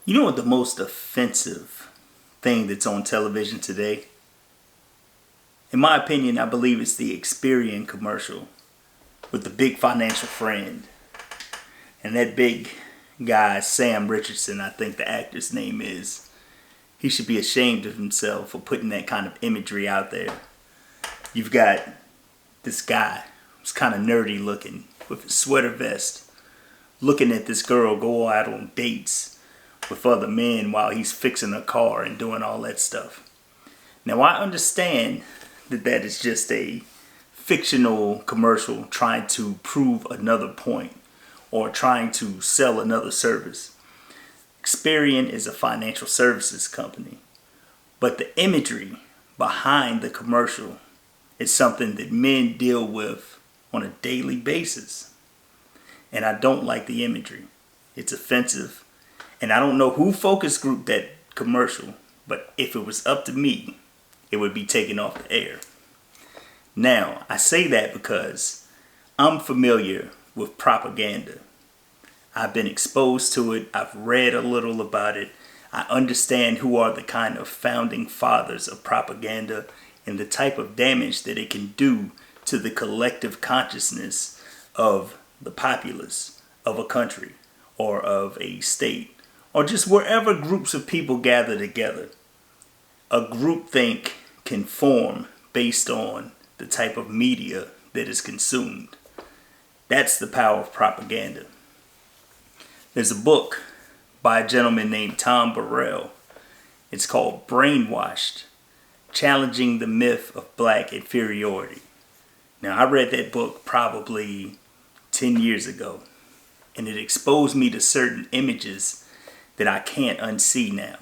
You know what the most offensive thing that's on television today? In my opinion, I believe it's the Experian commercial with the big financial friend. And that big guy, Sam Richardson, I think the actor's name is. He should be ashamed of himself for putting that kind of imagery out there. You've got this guy who's kind of nerdy looking with a sweater vest, looking at this girl go out on dates with other men while he's fixing a car and doing all that stuff. Now I understand that that is just a fictional commercial trying to prove another point or trying to sell another service. Experian is a financial services company, but the imagery behind the commercial is something that men deal with on a daily basis. And I don't like the imagery. It's offensive. And I don't know who focus grouped that commercial, but if it was up to me, it would be taken off the air. Now, I say that because I'm familiar with propaganda. I've been exposed to it. I've read a little about it. I understand who are the kind of founding fathers of propaganda and the type of damage that it can do to the collective consciousness of the populace of a country or of a state or just wherever groups of people gather together. A groupthink can form based on the type of media that is consumed. That's the power of propaganda. There's a book by a gentleman named Tom Burrell. It's called Brainwashed, Challenging the Myth of Black Inferiority. Now, I read that book probably 10 years ago, and it exposed me to certain images that I can't unsee now.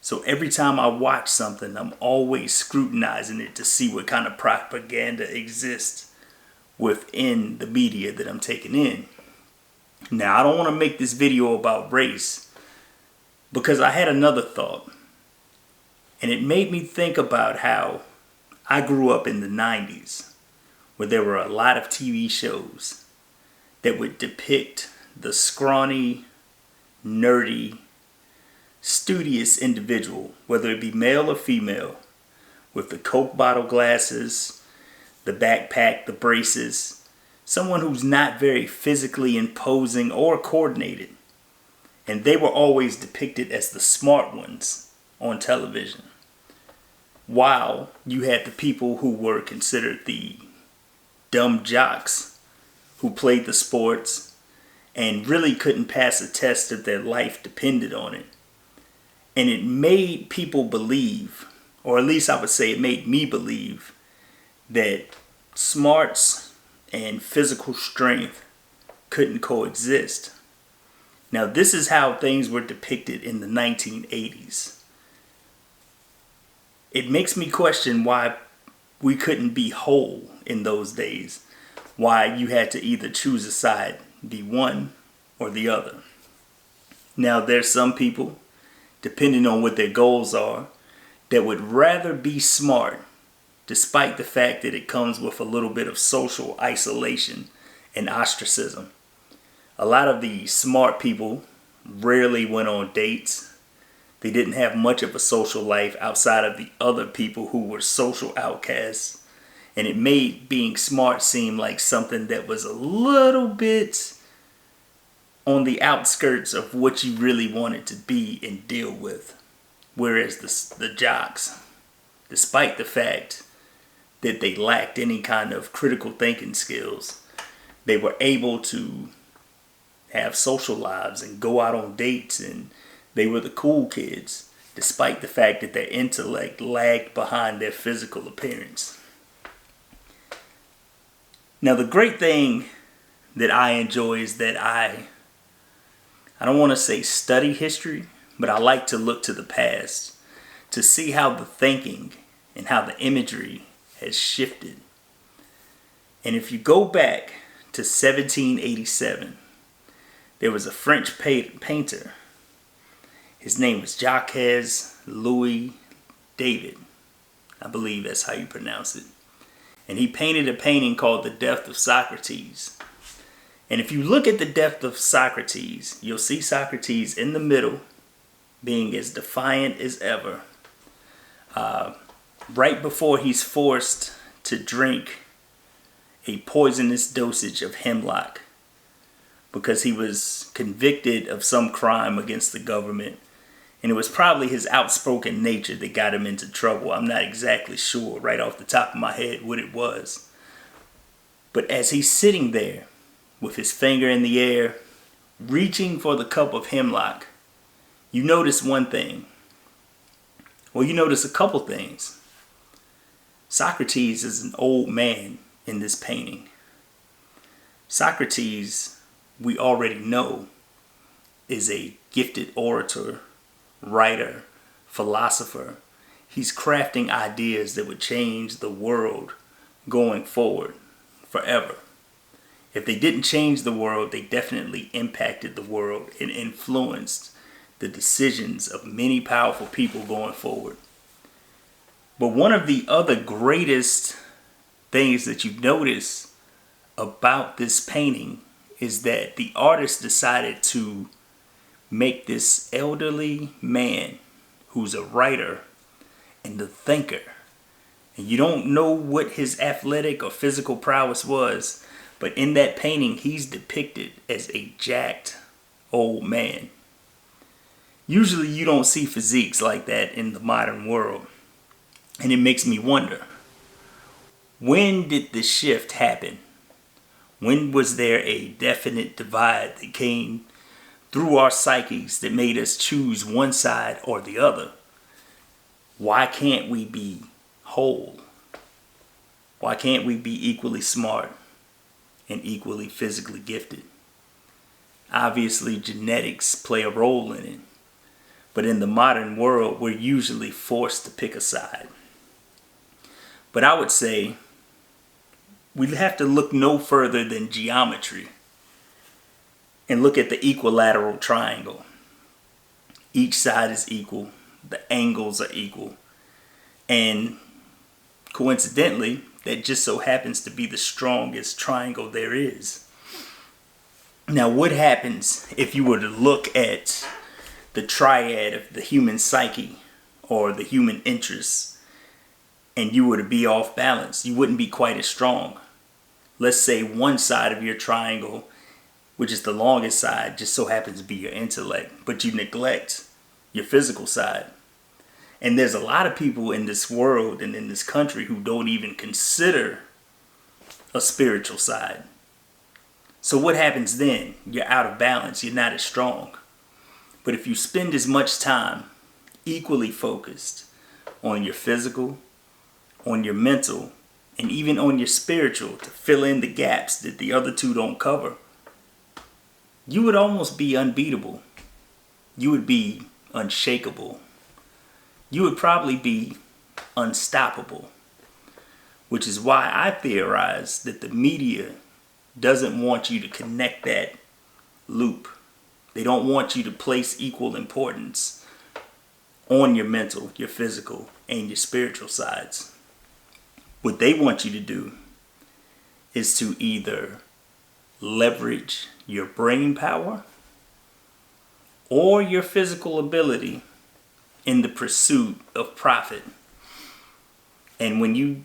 So every time I watch something, I'm always scrutinizing it to see what kind of propaganda exists within the media that I'm taking in. Now, I don't want to make this video about race because I had another thought. And it made me think about how I grew up in the 90s where there were a lot of TV shows that would depict the scrawny, nerdy, studious individual, whether it be male or female, with the Coke bottle glasses, the backpack, the braces, someone who's not very physically imposing or coordinated. And they were always depicted as the smart ones on television, while you had the people who were considered the dumb jocks who played the sports and really couldn't pass a test if their life depended on it. And it made people believe, or at least I would say it made me believe, that smarts and physical strength couldn't coexist. Now, this is how things were depicted in the 1980s. It makes me question why we couldn't be whole in those days. Why you had to either choose a side, be one or the other. Now, there's some people, depending on what their goals are, that would rather be smart, despite the fact that it comes with a little bit of social isolation and ostracism. A lot of the smart people rarely went on dates. They didn't have much of a social life outside of the other people who were social outcasts. And it made being smart seem like something that was a little bit on the outskirts of what you really wanted to be and deal with. Whereas the jocks, despite the fact that they lacked any kind of critical thinking skills, they were able to have social lives and go out on dates, and they were the cool kids, despite the fact that their intellect lagged behind their physical appearance. Now, the great thing that I enjoy is that I don't want to say study history, but I like to look to the past to see how the thinking and how the imagery has shifted. And if you go back to 1787, there was a French painter. His name was Jacques Louis David. I believe that's how you pronounce it. And he painted a painting called The Death of Socrates. And if you look at The Death of Socrates, you'll see Socrates in the middle being as defiant as ever. Right before he's forced to drink a poisonous dosage of hemlock because he was convicted of some crime against the government. And it was probably his outspoken nature that got him into trouble. I'm not exactly sure right off the top of my head what it was. But as he's sitting there with his finger in the air, reaching for the cup of hemlock, you notice one thing. Well, you notice a couple things. Socrates is an old man in this painting. Socrates, we already know, is a gifted orator, writer, philosopher. He's crafting ideas that would change the world going forward forever. If they didn't change the world, they definitely impacted the world and influenced the decisions of many powerful people going forward. But one of the other greatest things that you notice about this painting is that the artist decided to make this elderly man who's a writer and a thinker. And you don't know what his athletic or physical prowess was, but in that painting, he's depicted as a jacked old man. Usually you don't see physiques like that in the modern world. And it makes me wonder, when did the shift happen? When was there a definite divide that came through our psyches that made us choose one side or the other? Why can't we be whole? Why can't we be equally smart and equally physically gifted? Obviously, genetics play a role in it. But in the modern world, we're usually forced to pick a side. But I would say we'd have to look no further than geometry and look at the equilateral triangle. Each side is equal. The angles are equal. And coincidentally, that just so happens to be the strongest triangle there is. Now, what happens if you were to look at the triad of the human psyche or the human interests and you were to be off balance? You wouldn't be quite as strong. Let's say one side of your triangle, which is the longest side, just so happens to be your intellect, but you neglect your physical side. And there's a lot of people in this world and in this country who don't even consider a spiritual side. So what happens then? You're out of balance. You're not as strong. But if you spend as much time equally focused on your physical, on your mental, and even on your spiritual to fill in the gaps that the other two don't cover, you would almost be unbeatable. You would be unshakable. You would probably be unstoppable. Which is why I theorize that the media doesn't want you to connect that loop. They don't want you to place equal importance on your mental, your physical, and your spiritual sides. What they want you to do is to either leverage your brain power or your physical ability in the pursuit of profit. And when you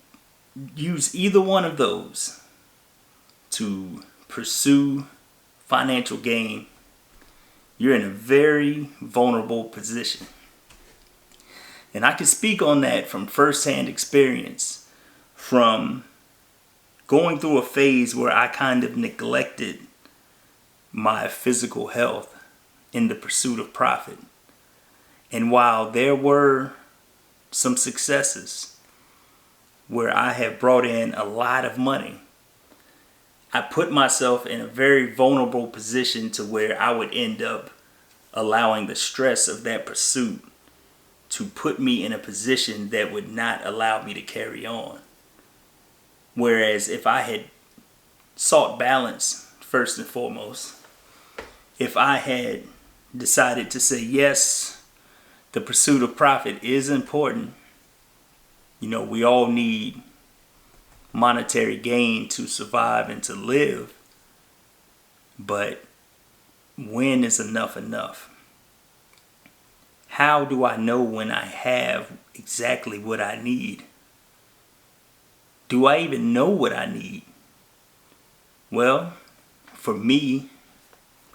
use either one of those to pursue financial gain, you're in a very vulnerable position. And I can speak on that from firsthand experience, from going through a phase where I kind of neglected my physical health in the pursuit of profit. And while there were some successes where I have brought in a lot of money, I put myself in a very vulnerable position to where I would end up allowing the stress of that pursuit to put me in a position that would not allow me to carry on. Whereas if I had sought balance first and foremost, if I had decided to say, yes, the pursuit of profit is important. You know, we all need monetary gain to survive and to live. But when is enough enough? How do I know when I have exactly what I need? Do I even know what I need? Well, for me,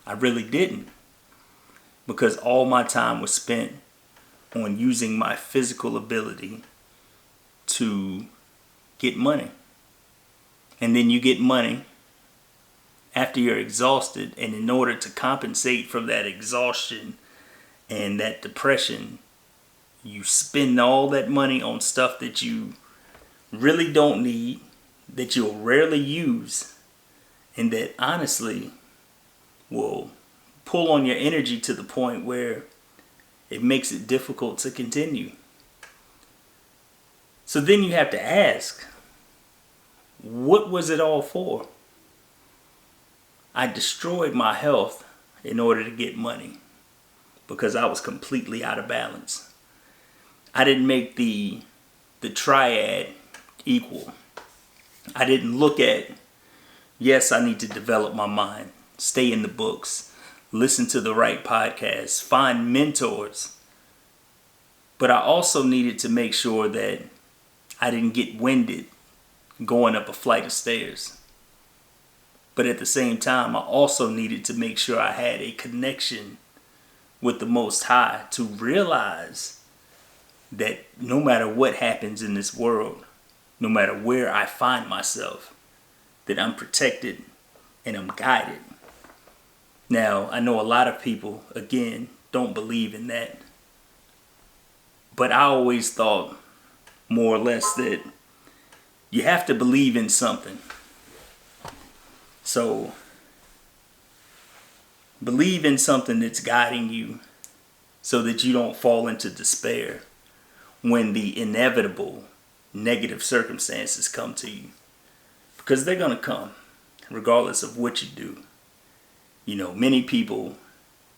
I really didn't, because all my time was spent on using my physical ability to get money. And then you get money after you're exhausted, and in order to compensate for that exhaustion and that depression, you spend all that money on stuff that you really don't need, that you'll rarely use, and that honestly will pull on your energy to the point where it makes it difficult to continue. So then you have to ask, what was it all for? I destroyed my health in order to get money because I was completely out of balance. I didn't make the triad equal. I didn't look at, yes, I need to develop my mind, stay in the books, listen to the right podcasts, find mentors. But I also needed to make sure that I didn't get winded going up a flight of stairs. But at the same time, I also needed to make sure I had a connection with the Most High to realize that no matter what happens in this world, no matter where I find myself, that I'm protected and I'm guided. Now, I know a lot of people, again, don't believe in that. But I always thought, more or less, that you have to believe in something. So, believe in something that's guiding you so that you don't fall into despair when the inevitable negative circumstances come to you. Because they're going to come, regardless of what you do. You know, many people,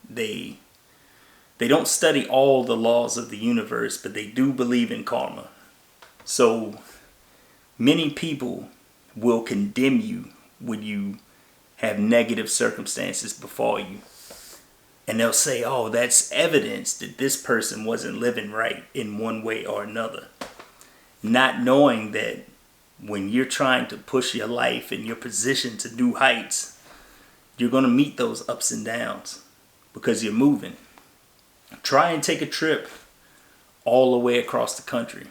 they don't study all the laws of the universe, but they do believe in karma. So, many people will condemn you when you have negative circumstances befall you. And they'll say, oh, that's evidence that this person wasn't living right in one way or another. Not knowing that when you're trying to push your life and your position to new heights, you're going to meet those ups and downs because you're moving. Try and take a trip all the way across the country.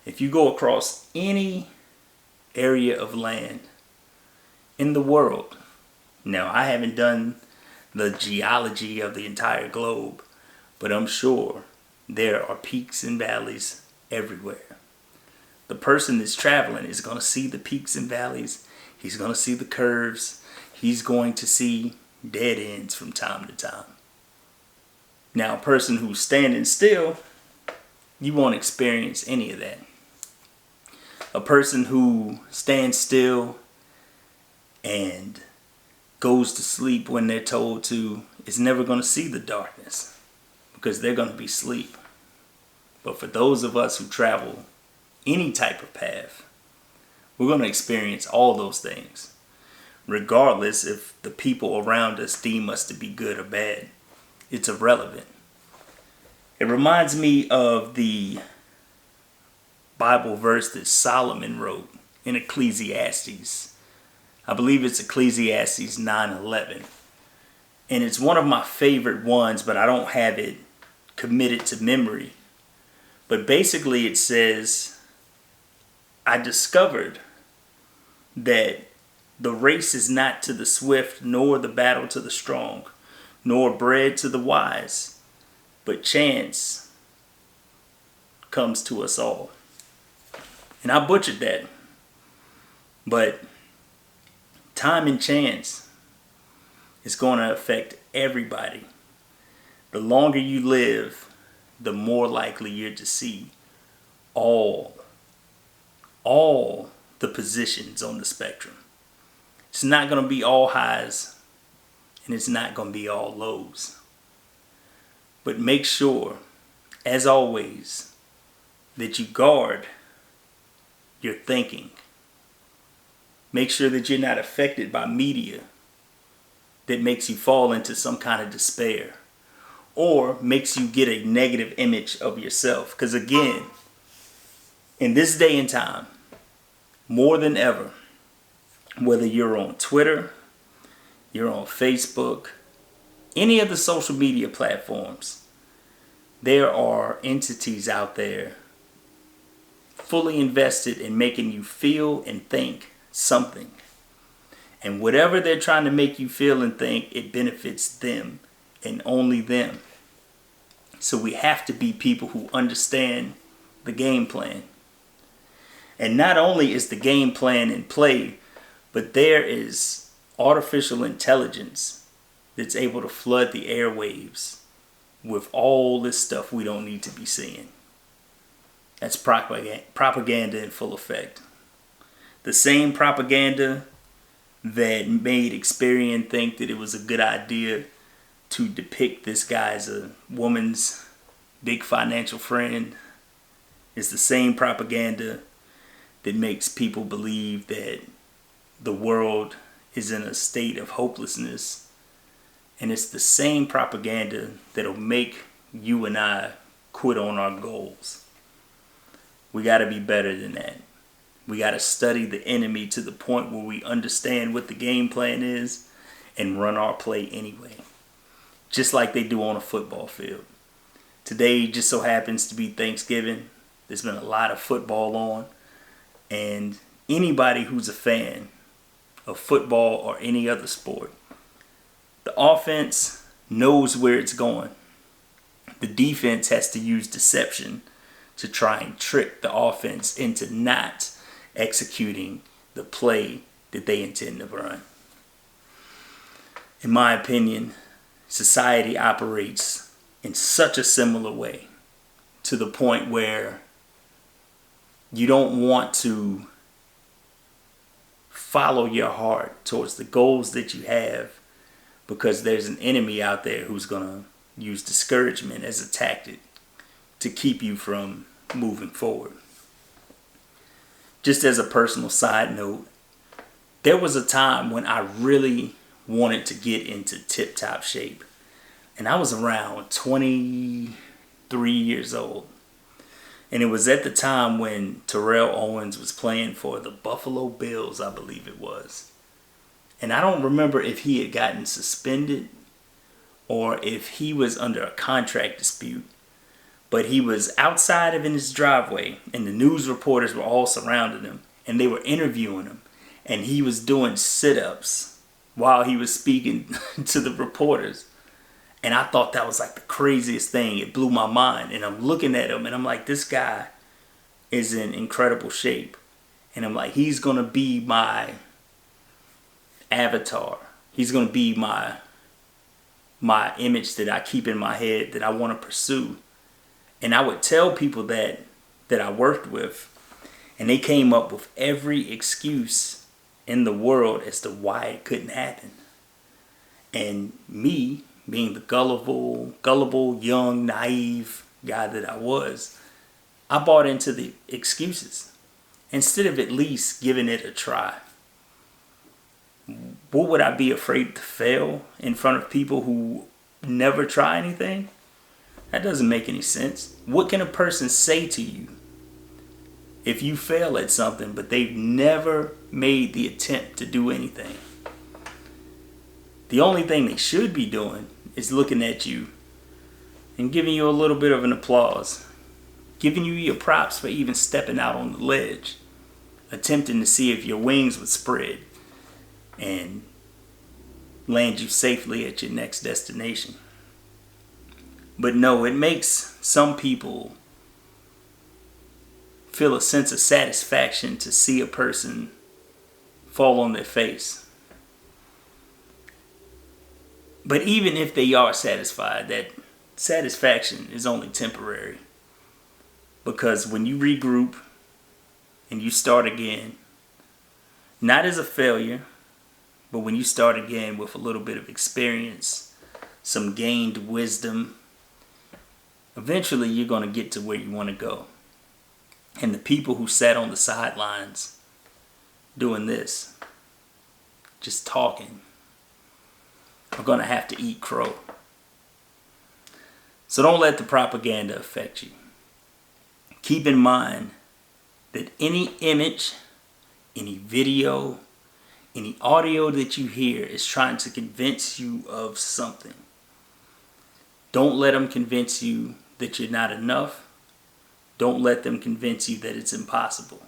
If you go across any area of land in the world, now I haven't done the geology of the entire globe, but I'm sure there are peaks and valleys everywhere. The person that's traveling is going to see the peaks and valleys. He's going to see the curves. He's going to see dead ends from time to time. Now, a person who's standing still, you won't experience any of that. A person who stands still and goes to sleep when they're told to is never going to see the darkness because they're going to be asleep. But for those of us who travel any type of path, we're going to experience all those things, regardless if the people around us deem us to be good or bad. It's irrelevant. It reminds me of the Bible verse that Solomon wrote in Ecclesiastes. I believe it's Ecclesiastes 9:11. And it's one of my favorite ones, but I don't have it committed to memory. But basically it says, I discovered that the race is not to the swift, nor the battle to the strong, nor bread to the wise, but chance comes to us all. And I butchered that. But time and chance is going to affect everybody. The longer you live, the more likely you're to see all the positions on the spectrum. It's not going to be all highs and it's not going to be all lows. But make sure, as always, that you guard your thinking. Make sure that you're not affected by media that makes you fall into some kind of despair, or makes you get a negative image of yourself. Because again, in this day and time, more than ever, whether you're on Twitter, you're on Facebook, any of the social media platforms, there are entities out there fully invested in making you feel and think something. And whatever they're trying to make you feel and think, it benefits them and only them. So we have to be people who understand the game plan. And not only is the game plan in play, but there is artificial intelligence that's able to flood the airwaves with all this stuff we don't need to be seeing. That's propaganda in full effect. The same propaganda that made Experian think that it was a good idea to depict this guy as a woman's big financial friend is the same propaganda that makes people believe that the world is in a state of hopelessness. And it's the same propaganda that'll make you and I quit on our goals. We got to be better than that. We got to study the enemy to the point where we understand what the game plan is and run our play anyway. Just like they do on a football field. Today just so happens to be Thanksgiving. There's been a lot of football on. And anybody who's a fan of football or any other sport, the offense knows where it's going. The defense has to use deception to try and trick the offense into not executing the play that they intend to run. In my opinion, society operates in such a similar way to the point where you don't want to follow your heart towards the goals that you have because there's an enemy out there who's going to use discouragement as a tactic to keep you from moving forward. Just as a personal side note, there was a time when I really wanted to get into tip-top shape. And I was around 23 years old. And it was at the time when Terrell Owens was playing for the Buffalo Bills, I believe it was. And I don't remember if he had gotten suspended or if he was under a contract dispute. But he was outside of in his driveway and the news reporters were all surrounding him and they were interviewing him. And he was doing sit-ups while he was speaking to the reporters. And I thought that was like the craziest thing. It blew my mind. And I'm looking at him and I'm like, this guy is in incredible shape. And I'm like, he's going to be my avatar. He's going to be my image that I keep in my head that I want to pursue. And I would tell people that I worked with, and they came up with every excuse in the world as to why it couldn't happen. And me, being the gullible, young, naive guy that I was, I bought into the excuses instead of at least giving it a try. What would I be afraid to fail in front of people who never try anything? That doesn't make any sense. What can a person say to you if you fail at something but they've never made the attempt to do anything? The only thing they should be doing is looking at you and giving you a little bit of an applause, giving you your props for even stepping out on the ledge, attempting to see if your wings would spread and land you safely at your next destination. But no, it makes some people feel a sense of satisfaction to see a person fall on their face. But even if they are satisfied, that satisfaction is only temporary. Because when you regroup and you start again, not as a failure, but when you start again with a little bit of experience, some gained wisdom, eventually you're going to get to where you want to go. And the people who sat on the sidelines doing this, just talking, are going to have to eat crow. So don't let the propaganda affect you. Keep in mind that any image, any video, any audio that you hear is trying to convince you of something. Don't let them convince you that you're not enough. Don't let them convince you that it's impossible.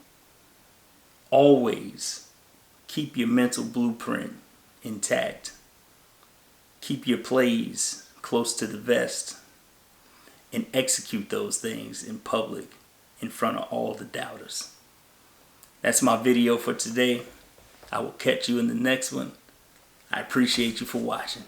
Always keep your mental blueprint intact. Keep your plays close to the vest and execute those things in public in front of all the doubters. That's my video for today. I will catch you in the next one. I appreciate you for watching.